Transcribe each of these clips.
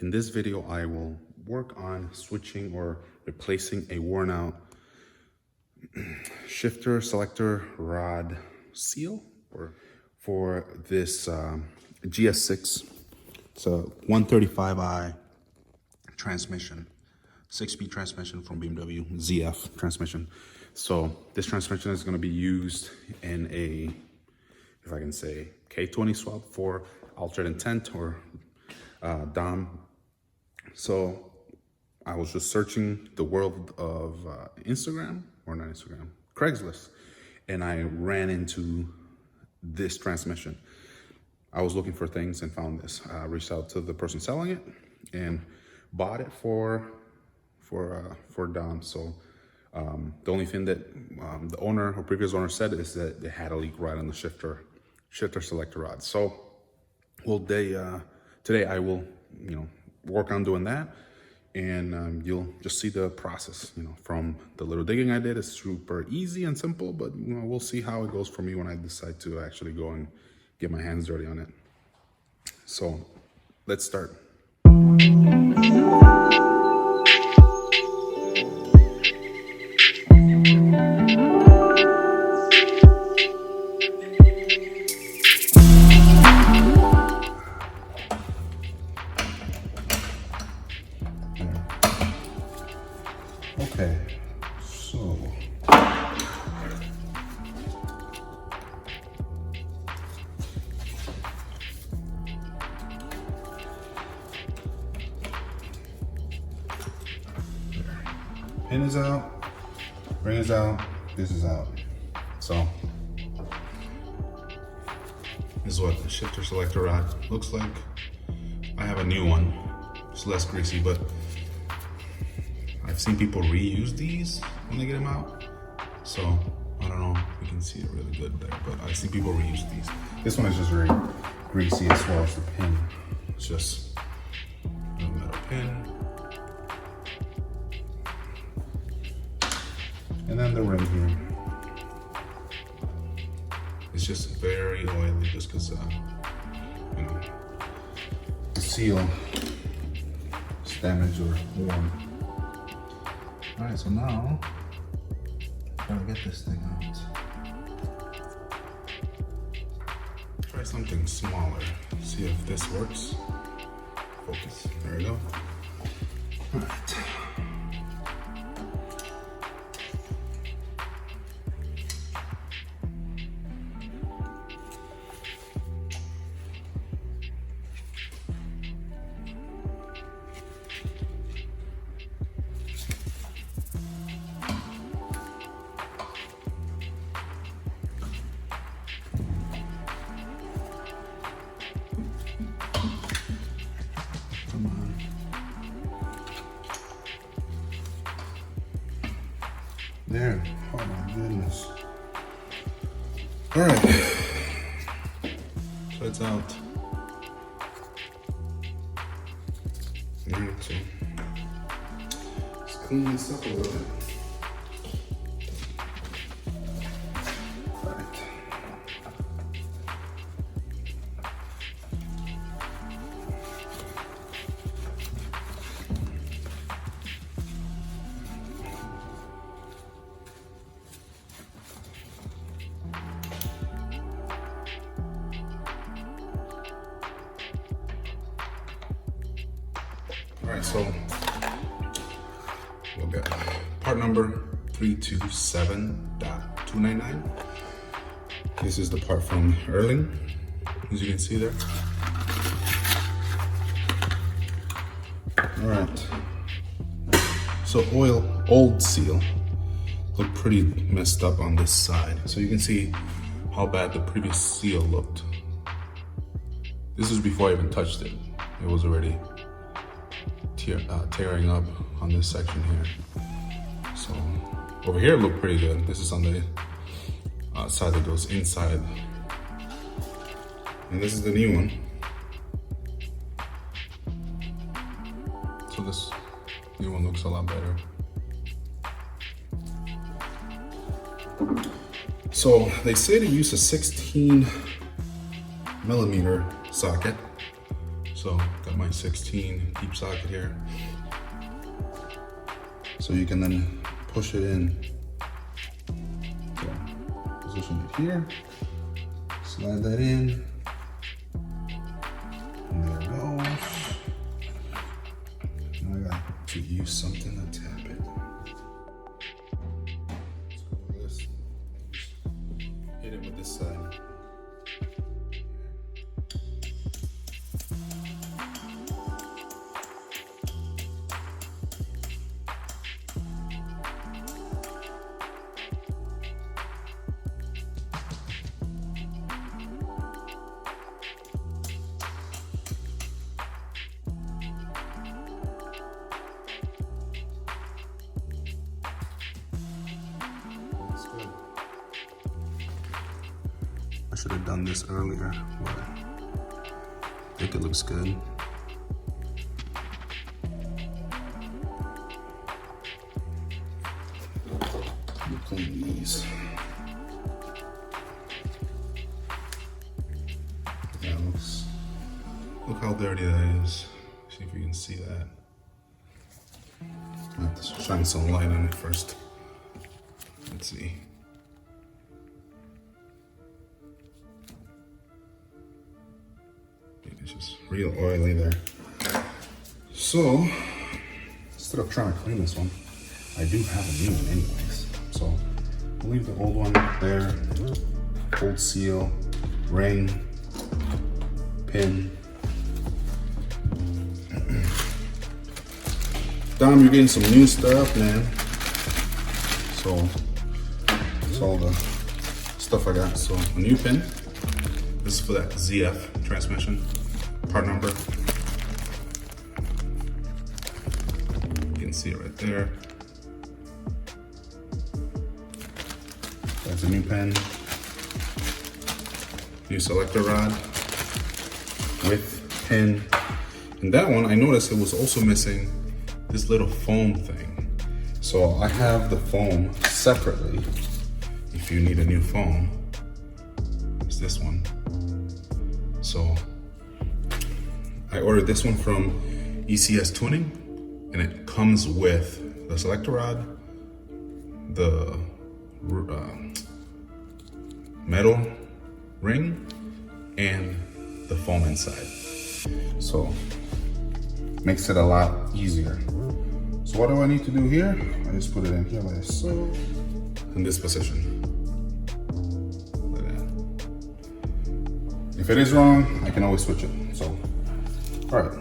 In this video, I will work on switching or replacing a worn out shifter selector rod seal for this GS6. It's a 135i transmission, 6-speed transmission from BMW ZF transmission. So this transmission is going to be used in a, if I can say, K20 swap for altered intent or Dom. So I was just searching the world of Craigslist, and I ran into this transmission. I was looking for things and found this. I reached out to the person selling it and bought it for Dom. So the only thing that the owner or previous owner said is that they had a leak right on the shifter selector rod. So today I will work on doing that, and you'll just see the process. From the little digging I did, it's super easy and simple, but we'll see how it goes for me when I decide to actually go and get my hands dirty on it. So let's start. Okay, so pin is out, ring is out, this is out. So this is what the shifter selector rod looks like. I have a new one. It's less greasy, but I've seen people reuse these when they get them out. So I don't know if you can see it really good there, but I've seen people reuse these. This one is just very greasy as well as the pin. It's just a metal pin. And then the ring here. It's just very oily just because, the seal is damaged or worn. All right, so now gotta get this thing out. Try something smaller. See if this works. Focus. There we go. All right. There. Oh my goodness. All right. So it's out. All right, so let's clean this up a little bit. All right, so we'll get part number 327.299. This is the part from Elring, as you can see there. All right, so old seal looked pretty messed up on this side. So you can see how bad the previous seal looked. This is before I even touched it. It was already tearing up on this section here. So over here it looked pretty good. This is on the side that goes inside, and this is the new one. So this new one looks a lot better. So they say to use a 16mm socket. So got Got my 16 deep socket here. So you can then push it in. So position it here, slide that in, and there it goes. Now I got to use something to tap it. Let's go with this. Hit it with this side. I should have done this earlier, but I think it looks good. Let me clean these. Yeah, look how dirty that is. See if you can see that. I have to shine some light on it first. Let's see. It's just real oily there. So, instead of trying to clean this one, I do have a new one anyways. So, I'll leave the old one there. Old seal, ring, pin. Dom, you're getting some new stuff, man. So, that's all the stuff I got. So, a new pin. This is for that ZF transmission. Part number. You can see it right there. That's a new pen. New selector rod with pin. And that one, I noticed it was also missing this little foam thing. So I have the foam separately. If you need a new foam, it's this one. So I ordered this one from ECS Tuning, and it comes with the selector rod, the metal ring, and the foam inside. So makes it a lot easier. So what do I need to do here? I just put it in here like so, in this position. Like that. If it is wrong, I can always switch it. So. All right.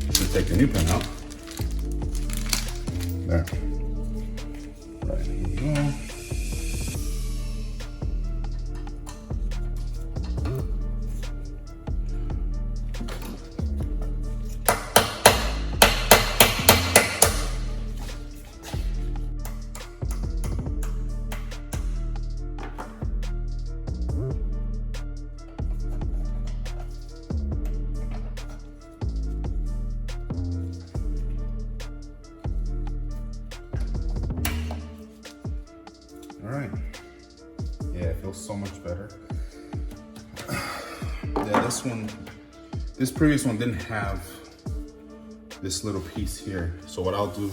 Let's take the new pin out. There. Right, here we go. All right. Yeah, it feels so much better. Yeah, this previous one didn't have this little piece here. So what I'll do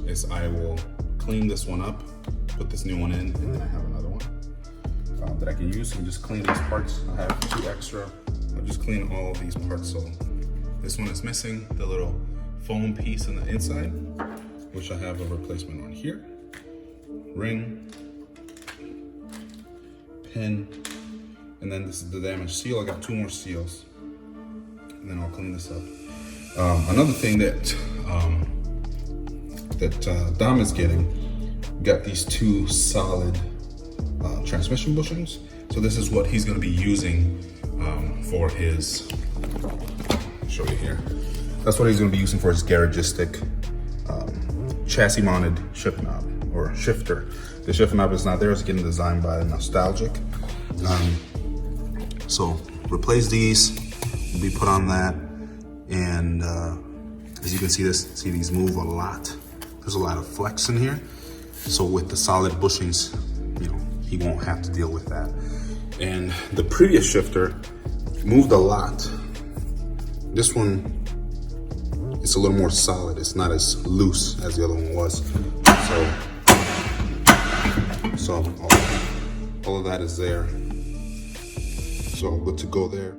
is I will clean this one up, put this new one in, and then I have another one that I can use and just clean these parts. I have 2 extra. I'll just clean all of these parts. So this one is missing the little foam piece on the inside, which I have a replacement on here. Ring, pin, and then this is the damaged seal. I got 2 more seals, and then I'll clean this up. Another thing that Dom is getting, got these 2 solid transmission bushings. So this is what he's going to be using for his. I'll show you here. That's what he's going to be using for his garagistic chassis-mounted shift knob or shifter. The shift knob is not there; it's getting designed by Nostalgic. So replace these, will be put on that, and as you can see, these move a lot. There's a lot of flex in here. So with the solid bushings, you know, he won't have to deal with that. And the previous shifter moved a lot. This one is a little more solid. It's not as loose as the other one was. So all of that is there. So good to go there.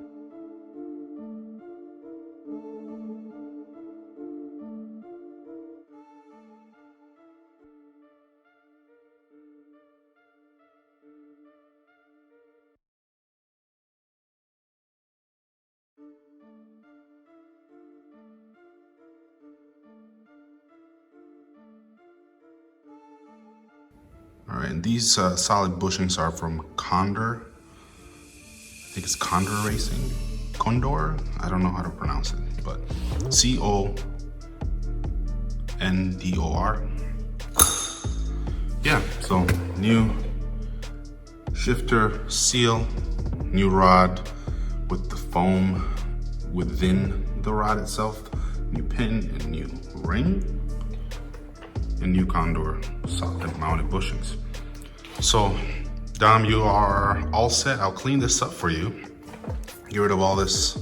All right, and these solid bushings are from Condor. I think it's Condor Racing. Condor? I don't know how to pronounce it, but C-O-N-D-O-R. Yeah, so new shifter seal, new rod with the foam within the rod itself, new pin and new ring, and new Condor socket mounted bushings. So Dom, you are all set. I'll clean this up for you. Get rid of all this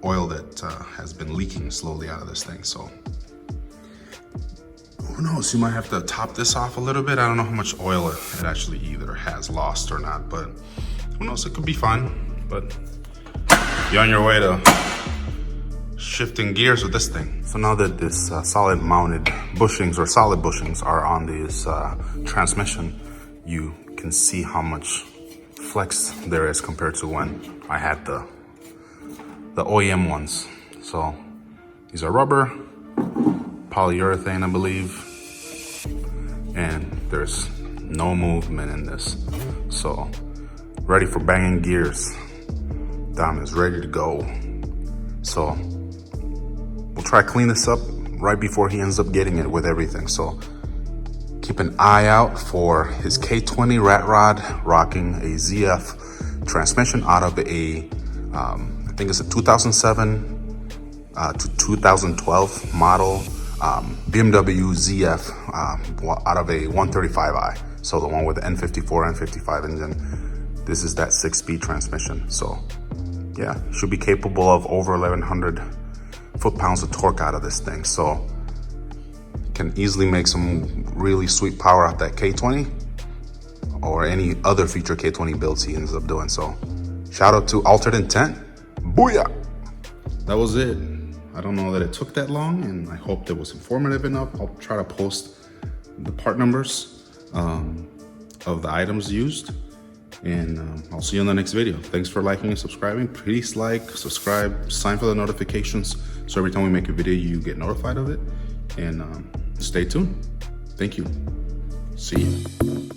oil that has been leaking slowly out of this thing. So who knows, you might have to top this off a little bit. I don't know how much oil it actually either has lost or not, but who knows, it could be fine. But you're on your way to shifting gears with this thing. So now that this solid mounted bushings or solid bushings are on this transmission, you can see how much flex there is compared to when I had the OEM ones. So these are rubber, polyurethane, I believe, and there's no movement in this. So ready for banging gears. Dom is ready to go. So we'll try to clean this up right before he ends up getting it with everything. So keep an eye out for his K20 rat rod rocking a ZF transmission out of a, I think it's a 2007 to 2012 model BMW ZF out of a 135i. So the one with the N54, N55 engine. This is that 6-speed transmission. So yeah, should be capable of over 1,100 foot-pounds of torque out of this thing. So can easily make some really sweet power out that K20 or any other future K20 builds he ends up doing. So shout out to Altered Intent. Booyah! That was it. I don't know that it took that long, and I hope it was informative enough. I'll try to post the part numbers of the items used, and I'll see you in the next video. Thanks for liking and subscribing. Please like, subscribe, sign for the notifications, so every time we make a video, you get notified of it. And stay tuned. Thank you. See you.